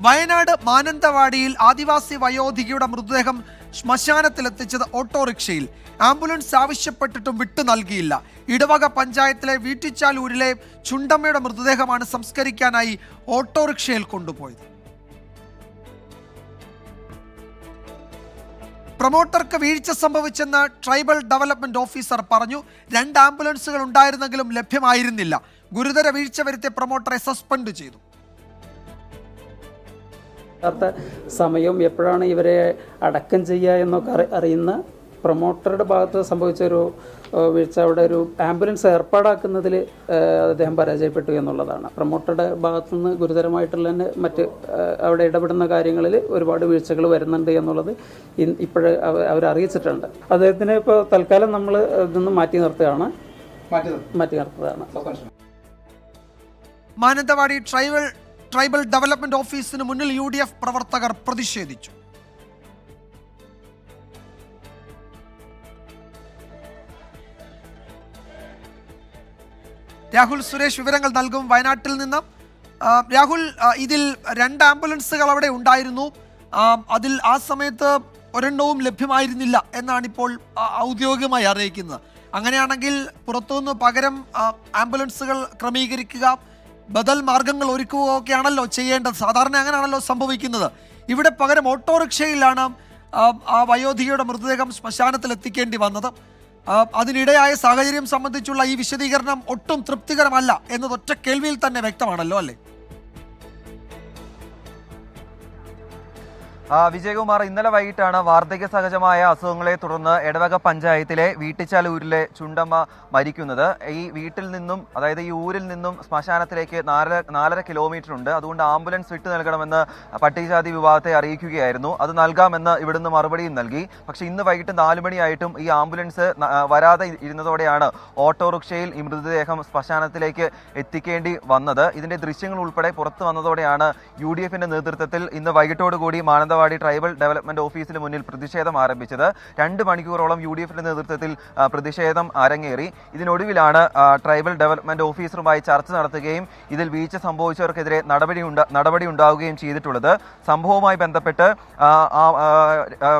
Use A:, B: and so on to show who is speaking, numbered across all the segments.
A: വയനാട് മാനന്തവാടിയിൽ ആദിവാസി വയോധികയുടെ മൃതദേഹം ശ്മശാനത്തിലെത്തിച്ചത് ഓട്ടോറിക്ഷയിൽ. ആംബുലൻസ് ആവശ്യപ്പെട്ടിട്ടും വിട്ടു നൽകിയില്ല. ഇടവക പഞ്ചായത്തിലെ വീട്ടിച്ചാലൂരിലെ ചുണ്ടമ്മയുടെ മൃതദേഹമാണ് സംസ്കരിക്കാനായി ഓട്ടോറിക്ഷയിൽ കൊണ്ടുപോയത്. പ്രൊമോട്ടർക്ക് വീഴ്ച സംഭവിച്ചെന്ന് ട്രൈബൽ ഡെവലപ്മെന്റ് ഓഫീസർ പറഞ്ഞു. 2 ആംബുലൻസുകൾ ഉണ്ടായിരുന്നെങ്കിലും ലഭ്യമായിരുന്നില്ല. ഗുരുതര വീഴ്ച വരുത്തിയ പ്രൊമോട്ടറെ സസ്പെൻഡ് ചെയ്തു.
B: സമയവും എപ്പോഴാണ് ഇവരെ അടക്കം ചെയ്യുക എന്നൊക്കെ അറിയുന്ന പ്രൊമോട്ടറുടെ ഭാഗത്ത് സംഭവിച്ചൊരു വീഴ്ച, അവിടെ ഒരു ആംബുലൻസ് ഏർപ്പാടാക്കുന്നതിൽ അദ്ദേഹം പരാജയപ്പെട്ടു എന്നുള്ളതാണ്. പ്രൊമോട്ടറുടെ ഭാഗത്തുനിന്ന് ഗുരുതരമായിട്ടുള്ള തന്നെ മറ്റ് അവിടെ ഇടപെടുന്ന കാര്യങ്ങളിൽ ഒരുപാട് വീഴ്ചകൾ വരുന്നുണ്ട് എന്നുള്ളത് ഇപ്പോഴ് അവരറിയിച്ചിട്ടുണ്ട്. അദ്ദേഹത്തിന് ഇപ്പോൾ തൽക്കാലം നമ്മൾ ഇതൊന്ന് മാറ്റി നിർത്തുകയാണ്.
A: മാനന്തവാടി ട്രൈബൽ ഡെവലപ്മെന്റ് ഓഫീസിന് മുന്നിൽ UDF പ്രവർത്തകർ പ്രതിഷേധിച്ചു. രാഹുൽ സുരേഷ് വിവരങ്ങൾ നൽകും വയനാട്ടിൽ നിന്ന്. രാഹുൽ, ഇതിൽ 2 ആംബുലൻസുകൾ അവിടെ ഉണ്ടായിരുന്നു. അതിൽ ആ സമയത്ത് ഒരെണ്ണവും ലഭ്യമായിരുന്നില്ല എന്നാണ് ഇപ്പോൾ ഔദ്യോഗികമായി അറിയിക്കുന്നത്. അങ്ങനെയാണെങ്കിൽ പുറത്തുനിന്ന് പകരം ആംബുലൻസുകൾ ക്രമീകരിക്കുക, ബദൽ മാർഗങ്ങൾ ഒരുക്കുകയൊക്കെയാണല്ലോ ചെയ്യേണ്ടത്. സാധാരണ അങ്ങനെയാണല്ലോ സംഭവിക്കുന്നത്. ഇവിടെ പകരം ഓട്ടോറിക്ഷയിലാണ് ആ വയോധികയുടെ മൃതദേഹം ശ്മശാനത്തിൽ എത്തിക്കേണ്ടി വന്നത്. അതിനിടയായ സാഹചര്യം സംബന്ധിച്ചുള്ള ഈ വിശദീകരണം ഒട്ടും തൃപ്തികരമല്ല എന്നത് ഒറ്റ കേൾവിയിൽ തന്നെ വ്യക്തമാണല്ലോ, അല്ലേ?
C: വിജയകുമാർ, ഇന്നലെ വൈകിട്ടാണ് വാർദ്ധക്യ സഹജമായ അസുഖങ്ങളെ തുടർന്ന് എടവക പഞ്ചായത്തിലെ വീട്ടിച്ചാലൂരിലെ ചുണ്ടമ്മ മരിക്കുന്നത്. ഈ വീട്ടിൽ നിന്നും, അതായത് ഈ ഊരിൽ നിന്നും ശ്മശാനത്തിലേക്ക് 4.5 കിലോമീറ്റർ ഉണ്ട്. അതുകൊണ്ട് ആംബുലൻസ് വിട്ടു നൽകണമെന്ന് പട്ടികജാതി വിഭാഗത്തെ അറിയിക്കുകയായിരുന്നു. അത് നൽകാമെന്ന് ഇവിടുന്ന് മറുപടിയും നൽകി. പക്ഷേ ഇന്ന് വൈകിട്ട് 4 മണിയായിട്ടും ഈ ആംബുലൻസ് വരാതെ ഇരുന്നതോടെയാണ് ഓട്ടോറിക്ഷയിൽ ഈ മൃതദേഹം ശ്മശാനത്തിലേക്ക് എത്തിക്കേണ്ടി വന്നത്. ഇതിന്റെ ദൃശ്യങ്ങൾ ഉൾപ്പെടെ പുറത്തു വന്നതോടെയാണ് UDFന്റെ നേതൃത്വത്തിൽ ഇന്ന് വൈകിട്ടോടുകൂടി മാനന്തവാടി ട്രൈബൽ ഡെവലപ്മെന്റ് ഓഫീസിന് മുന്നിൽ പ്രതിഷേധം ആരംഭിച്ചത്. 2 മണിക്കൂറോളം UDFന്റെ നേതൃത്വത്തിൽ പ്രതിഷേധം അരങ്ങേറി. ഇതിനൊടുവിലാണ് ട്രൈബൽ ഡെവലപ്മെന്റ് ഓഫീസറുമായി ചർച്ച നടത്തുകയും ഇതിൽ വീഴ്ച സംഭവിച്ചവർക്കെതിരെ നടപടി ഉണ്ടാവുകയും ചെയ്തിട്ടുള്ളത്. സംഭവവുമായി ബന്ധപ്പെട്ട്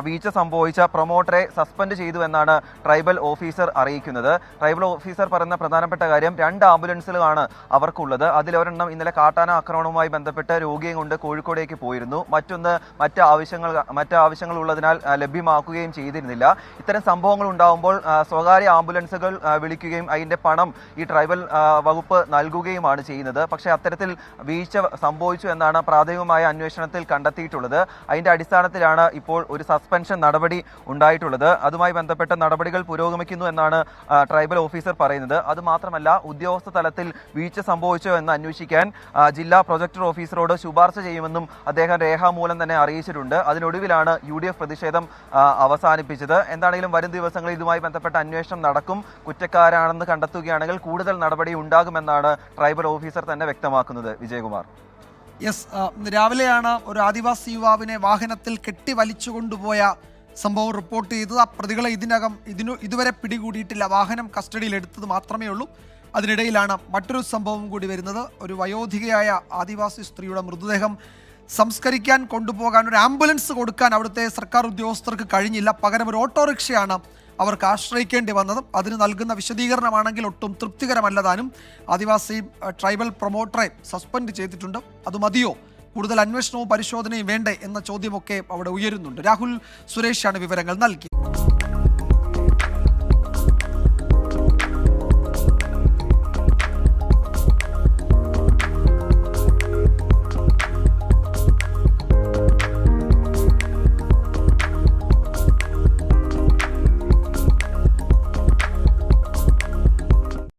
C: വീഴ്ച സംഭവിച്ച പ്രൊമോട്ടറെ സസ്പെൻഡ് ചെയ്തു എന്നാണ് ട്രൈബൽ ഓഫീസർ അറിയിക്കുന്നത്. ട്രൈബൽ ഓഫീസർ പറയുന്ന പ്രധാനപ്പെട്ട കാര്യം 2 ആംബുലൻസുകളാണ് അവർക്കുള്ളത്. അതിലൊരെണ്ണം ഇന്നലെ കാട്ടാന ആക്രമണവുമായി ബന്ധപ്പെട്ട് രോഗിയെ കൊണ്ട് കോഴിക്കോടേക്ക് പോയിരുന്നു. മറ്റൊന്ന് മറ്റ് ആവശ്യങ്ങൾ ഉള്ളതിനാൽ ലഭ്യമാക്കുകയും ചെയ്തിരുന്നില്ല. ഇത്തരം സംഭവങ്ങൾ ഉണ്ടാകുമ്പോൾ സ്വകാര്യ ആംബുലൻസുകൾ വിളിക്കുകയും അതിന്റെ പണം ഈ ട്രൈബൽ വകുപ്പ് നൽകുകയുമാണ് ചെയ്യുന്നത്. പക്ഷേ അത്തരത്തിൽ വീഴ്ച സംഭവിച്ചു എന്നാണ് പ്രാഥമികമായ അന്വേഷണത്തിൽ കണ്ടെത്തിയിട്ടുള്ളത്. അതിന്റെ അടിസ്ഥാനത്തിലാണ് ഇപ്പോൾ ഒരു സസ്പെൻഷൻ നടപടി ഉണ്ടായിട്ടുള്ളത്. അതുമായി ബന്ധപ്പെട്ട നടപടികൾ പുരോഗമിക്കുന്നു എന്നാണ് ട്രൈബൽ ഓഫീസർ പറയുന്നത്. അതുമാത്രമല്ല, ഉദ്യോഗസ്ഥ തലത്തിൽ വീഴ്ച സംഭവിച്ചോ എന്ന് അന്വേഷിക്കാൻ ജില്ലാ പ്രൊജക്ടർ ഓഫീസറോട് ശുപാർശ ചെയ്യുമെന്നും അദ്ദേഹം രേഖാമൂലം തന്നെ അറിയിച്ചിട്ടുണ്ട്. അതിനൊടുവിലാണ് UDF പ്രതിഷേധം അവസാനിപ്പിച്ചത്. എന്താണെങ്കിലും വരും ദിവസങ്ങളിൽ ഇതുമായി ബന്ധപ്പെട്ട അന്വേഷണം നടക്കും. കുറ്റക്കാരാണെന്ന് കണ്ടെത്തുകയാണെങ്കിൽ കൂടുതൽ നടപടി ഉണ്ടാകുമെന്നാണ് ട്രൈബൽ ഓഫീസർ തന്നെ വ്യക്തമാക്കുന്നത്. വിജയകുമാർ.
A: യെസ്, രാവിലെയാണ് ഒരു ആദിവാസി യുവാവിനെ വാഹനത്തിൽ കെട്ടിവലിച്ചുകൊണ്ടുപോയ സംഭവം റിപ്പോർട്ട് ചെയ്തത്. ആ പ്രതികളെ ഇതുവരെ പിടികൂടിയിട്ടില്ല. വാഹനം കസ്റ്റഡിയിൽ എടുത്തത് മാത്രമേ ഉള്ളൂ. അതിനിടയിലാണ് മറ്റൊരു സംഭവം കൂടി വരുന്നത്. ഒരു വയോധികയായ ആദിവാസി സ്ത്രീയുടെ മൃതദേഹം സംസ്കരിക്കാൻ കൊണ്ടുപോകാൻ ഒരു ആംബുലൻസ് കൊടുക്കാൻ അവിടുത്തെ സർക്കാർ ഉദ്യോഗസ്ഥർക്ക് കഴിഞ്ഞില്ല. പകരം ഒരു ഓട്ടോറിക്ഷയാണ് അവർക്ക് ആശ്രയിക്കേണ്ടി വന്നത്. അതിന് നൽകുന്ന വിശദീകരണമാണെങ്കിൽ ഒട്ടും തൃപ്തികരമല്ലതാനും. ആദിവാസി ട്രൈബൽ പ്രൊമോട്ടറെ സസ്പെൻഡ് ചെയ്തിട്ടുണ്ട്. അത് മതിയോ? കൂടുതൽ അന്വേഷണവും പരിശോധനയും വേണ്ടേ എന്ന ചോദ്യമൊക്കെ അവിടെ ഉയരുന്നുണ്ട്. രാഹുൽ സുരേഷാണ് വിവരങ്ങൾ നൽകി.